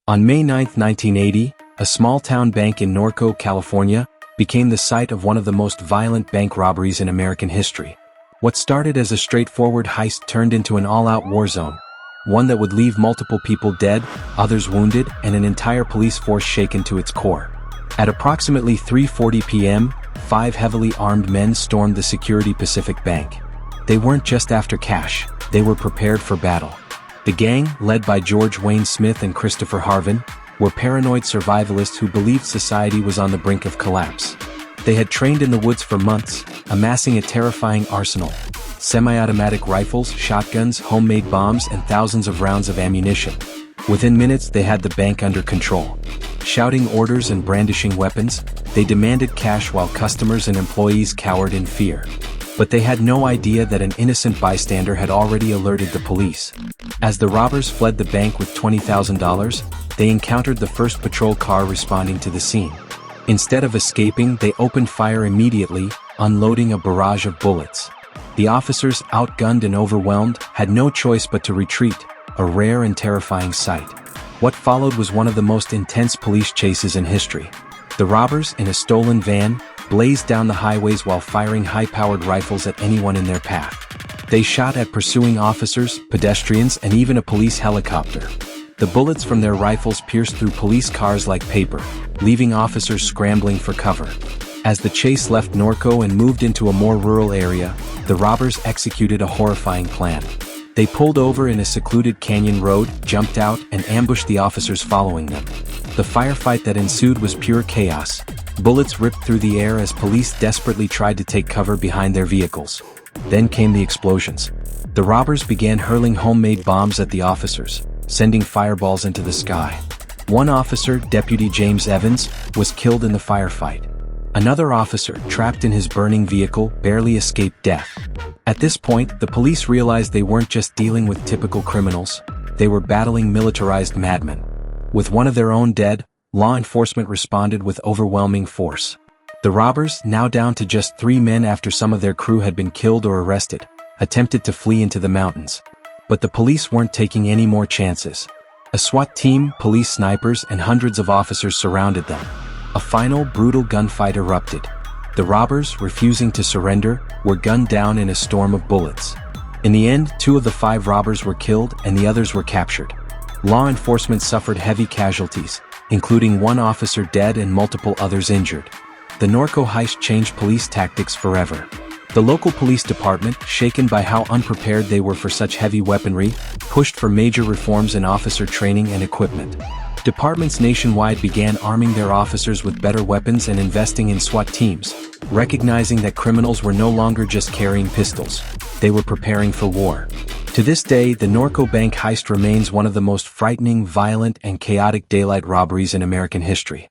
On May 9, 1980, a small-town bank in Norco, California, became the site of one of the most violent bank robberies in American history. What started as a straightforward heist turned into an all-out war zone, one that would leave multiple people dead, others wounded, and an entire police force shaken to its core. At approximately 3:40 p.m., 5 heavily armed men stormed the Security Pacific Bank. They weren't just after cash, they were prepared for battle. The gang, led by George Wayne Smith and Christopher Harvin, were paranoid survivalists who believed society was on the brink of collapse. They had trained in the woods for months, amassing a terrifying arsenal: semi-automatic rifles, shotguns, homemade bombs, and thousands of rounds of ammunition. Within minutes, they had the bank under control. Shouting orders and brandishing weapons, they demanded cash while customers and employees cowered in fear. But they had no idea that an innocent bystander had already alerted the police. As the robbers fled the bank with $20,000, they encountered the first patrol car responding to the scene. Instead of escaping, they opened fire immediately, unloading a barrage of bullets. The officers, outgunned and overwhelmed, had no choice but to retreat, a rare and terrifying sight. What followed was one of the most intense police chases in history. The robbers, in a stolen van, blazed down the highways while firing high-powered rifles at anyone in their path. They shot at pursuing officers, pedestrians, and even a police helicopter. The bullets from their rifles pierced through police cars like paper, leaving officers scrambling for cover. As the chase left Norco and moved into a more rural area, the robbers executed a horrifying plan. They pulled over in a secluded canyon road, jumped out, and ambushed the officers following them. The firefight that ensued was pure chaos. Bullets ripped through the air as police desperately tried to take cover behind their vehicles. Then came the explosions. The robbers began hurling homemade bombs at the officers, sending fireballs into the sky. One officer, Deputy James Evans, was killed in the firefight. Another officer, trapped in his burning vehicle, barely escaped death. At this point, the police realized they weren't just dealing with typical criminals, they were battling militarized madmen. With one of their own dead, law enforcement responded with overwhelming force. The robbers, now down to just 3 men after some of their crew had been killed or arrested, attempted to flee into the mountains. But the police weren't taking any more chances. A SWAT team, police snipers, and hundreds of officers surrounded them. A final, brutal gunfight erupted. The robbers, refusing to surrender, were gunned down in a storm of bullets. In the end, 2 of the 5 robbers were killed and the others were captured. Law enforcement suffered heavy casualties, including 1 officer dead and multiple others injured. The Norco heist changed police tactics forever. The local police department, shaken by how unprepared they were for such heavy weaponry, pushed for major reforms in officer training and equipment. Departments nationwide began arming their officers with better weapons and investing in SWAT teams, recognizing that criminals were no longer just carrying pistols. They were preparing for war. To this day, the Norco Bank Heist remains one of the most frightening, violent, and chaotic daylight robberies in American history.